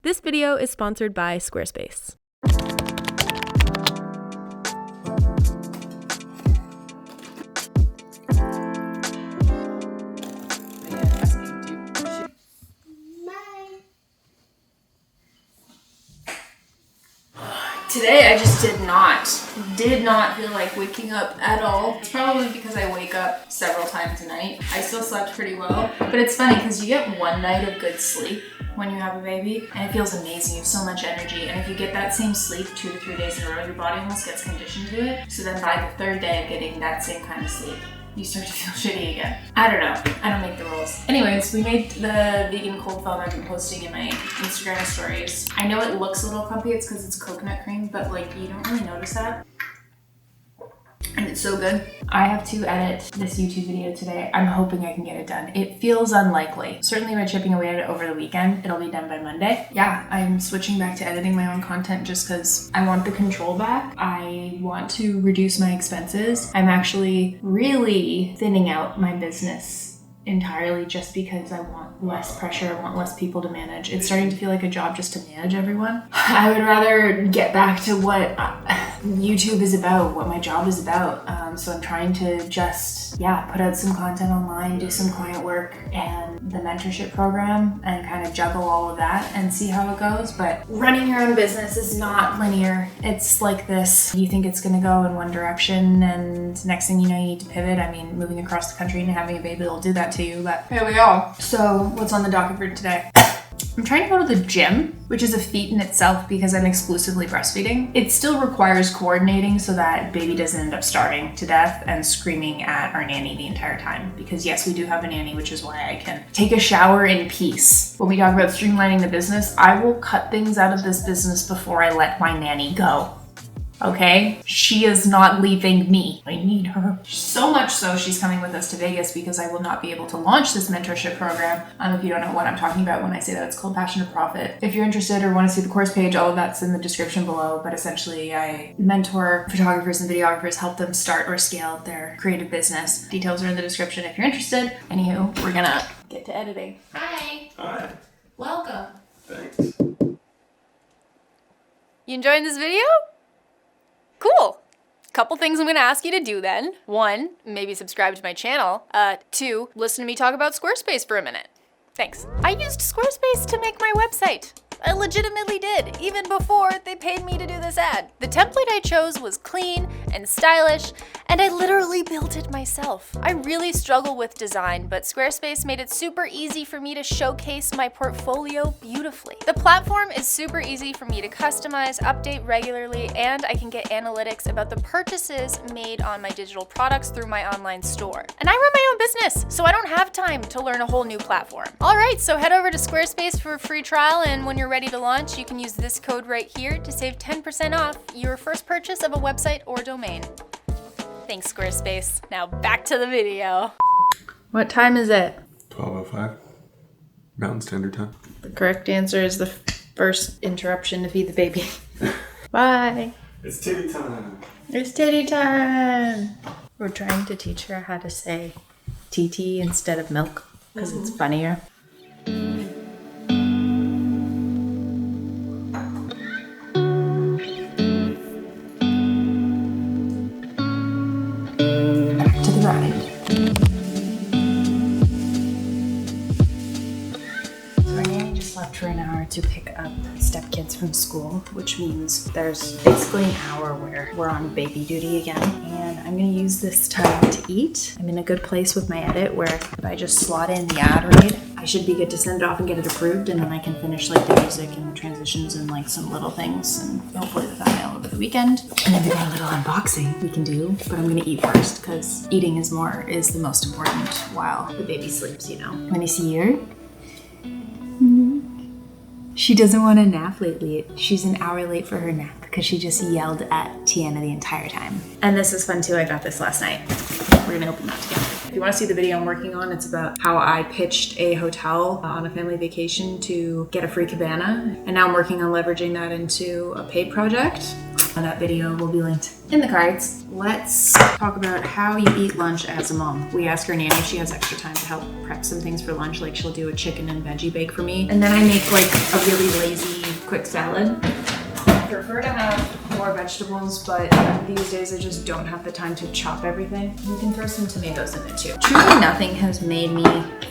This video is sponsored by Squarespace. Today I just did not feel like waking up at all. It's probably because I wake up several times a night. I still slept pretty well, but it's funny because you get one night of good sleep when you have a baby and it feels amazing. You have so much energy, and if you get that same sleep 2 to 3 days in a row, your body almost gets conditioned to it. So then by the third day of getting that same kind of sleep, you start to feel shitty again. I don't know. I don't make the rules. Anyways, we made the vegan cold foam I've been posting in my Instagram stories. I know it looks a little clumpy, it's because it's coconut cream, but like you don't really notice that. And it's so good. I have to edit this YouTube video today. I'm hoping I can get it done. It feels unlikely. Certainly by chipping away at it over the weekend, it'll be done by Monday. Yeah, I'm switching back to editing my own content just because I want the control back. I want to reduce my expenses. I'm actually really thinning out my business entirely just because I want less pressure, I want less people to manage. It's starting to feel like a job just to manage everyone. I would rather get back to what YouTube is about, what my job is about. So I'm trying to just, put out some content online, do some client work and the mentorship program and kind of juggle all of that and see how it goes. But running your own business is not linear. It's like this. You think it's gonna go in one direction and next thing you know, you need to pivot. I mean, moving across the country and having a baby will do that to you, but here we go. So what's on the docket for today? I'm trying to go to the gym, which is a feat in itself because I'm exclusively breastfeeding. It still requires coordinating so that baby doesn't end up starving to death and screaming at our nanny the entire time. Because yes, we do have a nanny, which is why I can take a shower in peace. When we talk about streamlining the business, I will cut things out of this business before I let my nanny go. Okay? She is not leaving me. I need her. So much so she's coming with us to Vegas because I will not be able to launch this mentorship program. If you don't know what I'm talking about when I say that, it's called Passion to Profit. If you're interested or want to see the course page, all of that's in the description below. But essentially, I mentor photographers and videographers, help them start or scale their creative business. Details are in the description if you're interested. Anywho, we're gonna get to editing. Hi. Hi. Welcome. Thanks. You enjoying this video? Cool. Couple things I'm gonna ask you to do then. 1, maybe subscribe to my channel. 2, listen to me talk about Squarespace for a minute. Thanks. I used Squarespace to make my website. I legitimately did, even before they paid me to do this ad. The template I chose was clean and stylish, and I literally built it myself. I really struggle with design, but Squarespace made it super easy for me to showcase my portfolio beautifully. The platform is super easy for me to customize, update regularly, and I can get analytics about the purchases made on my digital products through my online store. And I run my own business, so I don't have time to learn a whole new platform. All right, so head over to Squarespace for a free trial, and when you're ready to launch, you can use this code right here to save 10% off your first purchase of a website or domain. Thanks, Squarespace. Now back to the video. What time is it? 12:05 Mountain Standard Time. The correct answer is the first interruption to feed the baby. Bye. It's titty time. It's titty time. We're trying to teach her how to say TT instead of milk because it's funnier. For an hour to pick up stepkids from school, which means there's basically an hour where we're on baby duty again, and I'm gonna use this time to eat. I'm in a good place with my edit where if I just slot in the ad read, I should be good to send it off and get it approved, and then I can finish like the music and transitions and like some little things and hopefully the thumbnail over the weekend. And then we got a little unboxing we can do, but I'm gonna eat first because eating is the most important while the baby sleeps, you know. Let me see her. She doesn't want to nap lately. She's an hour late for her nap because she just yelled at Tiana the entire time. And this is fun too. I got this last night. We're gonna open that together. If you want to see the video I'm working on, it's about how I pitched a hotel on a family vacation to get a free cabana. And now I'm working on leveraging that into a paid project. And that video will be linked in the cards. Let's talk about how you eat lunch as a mom. We ask her nanny if she has extra time to help prep some things for lunch, like she'll do a chicken and veggie bake for me. And then I make like a really lazy quick salad. I prefer to have more vegetables, but these days I just don't have the time to chop everything. You can throw some tomatoes in it too. Truly nothing has made me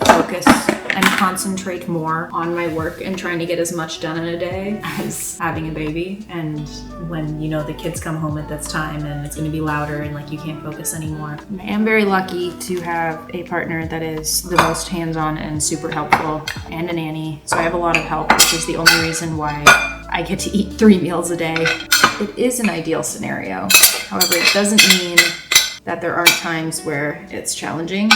focus and concentrate more on my work and trying to get as much done in a day as having a baby. And when, you know, the kids come home at this time and it's gonna be louder and like you can't focus anymore. I am very lucky to have a partner that is the most hands-on and super helpful, and a nanny. So I have a lot of help, which is the only reason why I get to eat 3 meals a day. It is an ideal scenario. However, it doesn't mean that there aren't times where it's challenging.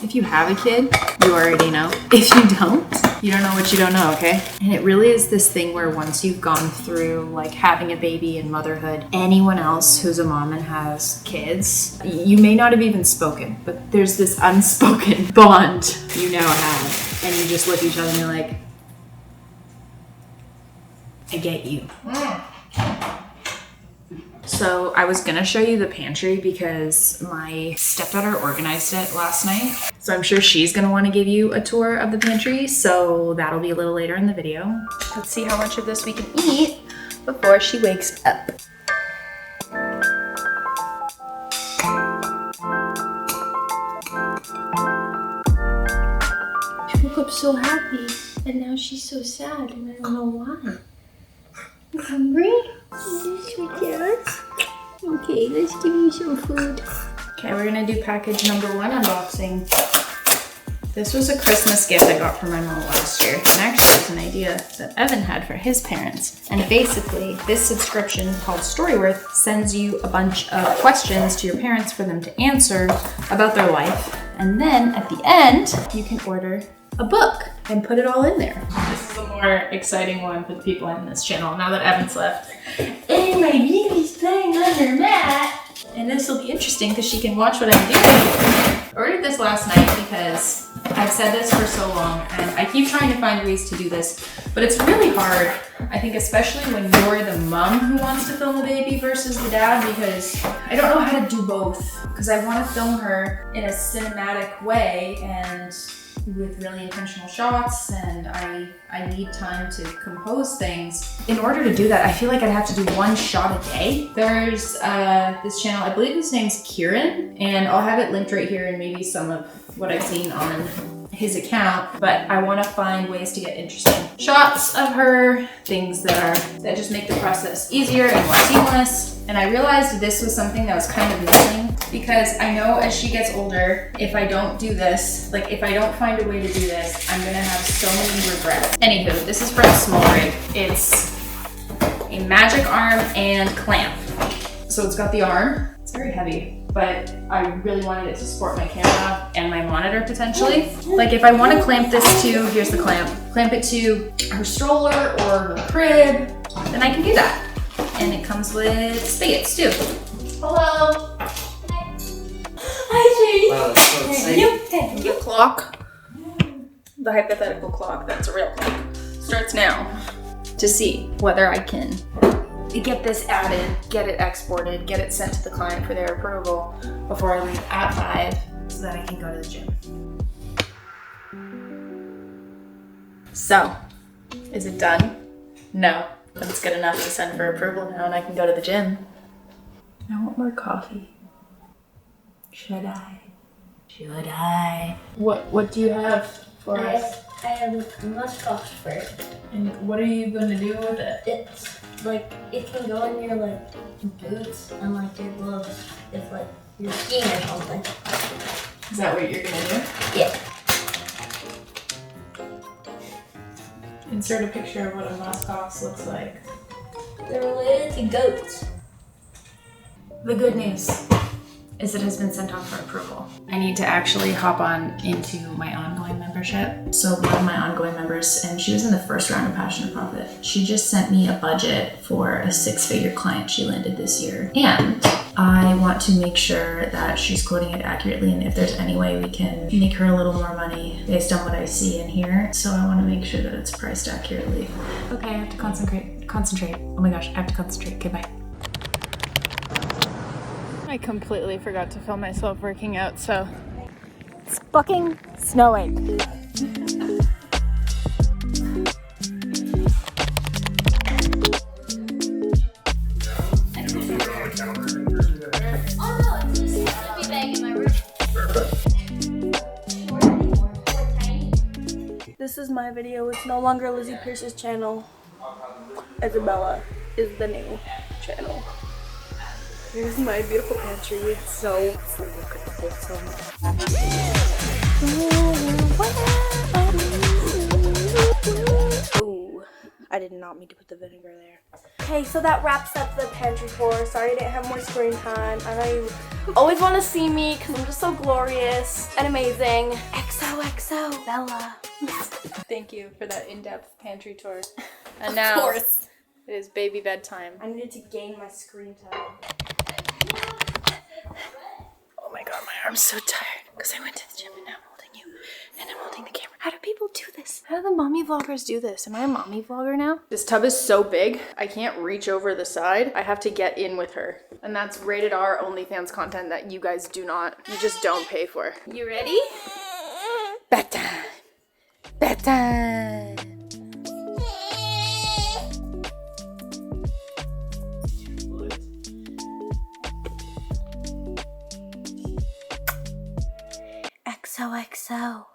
If you have a kid, you already know. If you don't, you don't know what you don't know, okay? And it really is this thing where once you've gone through like having a baby and motherhood, anyone else who's a mom and has kids, you may not have even spoken, but there's this unspoken bond you now have. And you just look at each other and you're like, I get you. So I was gonna show you the pantry because my stepdaughter organized it last night. So I'm sure she's gonna wanna give you a tour of the pantry. So that'll be a little later in the video. Let's see how much of this we can eat before she wakes up. She woke up so happy and now she's so sad and I don't know why. You hungry? Okay, let's give you some food. Okay, we're gonna do package number 1 unboxing. This was a Christmas gift I got from my mom last year. And actually it's an idea that Evan had for his parents. And basically, this subscription called Storyworth sends you a bunch of questions to your parents for them to answer about their life. And then at the end, you can order a book and put it all in there. This is a more exciting one for the people in this channel now that Evan's left. And my baby's playing on her mat. And this will be interesting because she can watch what I'm doing. I ordered this last night because I've said this for so long and I keep trying to find ways to do this, but it's really hard. I think especially when you're the mom who wants to film the baby versus the dad, because I don't know how to do both. Because I want to film her in a cinematic way and with really intentional shots, and I need time to compose things. In order to do that, I feel like I'd have to do 1 shot a day. There's this channel, I believe his name's Kieran, and I'll have it linked right here and maybe some of what I've seen on his account, but I want to find ways to get interesting shots of her, things that just make the process easier and more seamless. And I realized this was something that was kind of missing because I know as she gets older, if I don't do this, like if I don't find a way to do this, I'm gonna have so many regrets. Anywho, this is from Small Rig. It's a magic arm and clamp. So it's got the arm, it's very heavy, but I really wanted it to support my camera and my monitor potentially. Like if I want to clamp this to, here's the clamp it to her stroller or her crib, then I can do that. And it comes with spigots too. Hello. Hi, Judy. Wow, that's so exciting. Thank you. Clock. The hypothetical clock, that's a real clock, starts now to see whether I can get this added, get it exported, get it sent to the client for their approval before I leave at 5 so that I can go to the gym. So, is it done? No, but it's good enough to send for approval now and I can go to the gym. I want more coffee. Should I? Should I? What do you have for us? I have muskox fur. And what are you gonna do with it? It's like, it can go in your like boots and like your gloves if like you're skiing or something. Is that what you're gonna do? Yeah. Insert a picture of what a muskox looks like. They're related to goats. The good news is it has been sent on for approval. I need to actually hop on into my ongoing membership. So one of my ongoing members, and she was in the first round of Passion and Profit, she just sent me a budget for a 6-figure client she landed this year. And I want to make sure that she's quoting it accurately and if there's any way we can make her a little more money based on what I see and hear. So I want to make sure that it's priced accurately. Okay, I have to concentrate. Oh my gosh, I have to concentrate. Okay, bye. I completely forgot to film myself working out, so it's fucking snowing. This is my video. It's no longer Lizzie Peirce's channel. Isabella is the new channel. Here's my beautiful pantry. It's so wholesome. Ooh, I did not mean to put the vinegar there. Okay, so that wraps up the pantry tour. Sorry I didn't have more screen time. I know you always want to see me because I'm just so glorious and amazing. XOXO Bella. Thank you for that in-depth pantry tour. And now it is baby bedtime. I needed to gain my screen time. Oh my god, my arm's so tired because I went to the gym and now I'm holding you and I'm holding the camera. How do people do this? How do the mommy vloggers do this? Am I a mommy vlogger now? This tub is so big, I can't reach over the side. I have to get in with her. And that's rated R OnlyFans content that you guys do not, you just don't pay for. You ready? Bedtime. Bedtime. XOXO.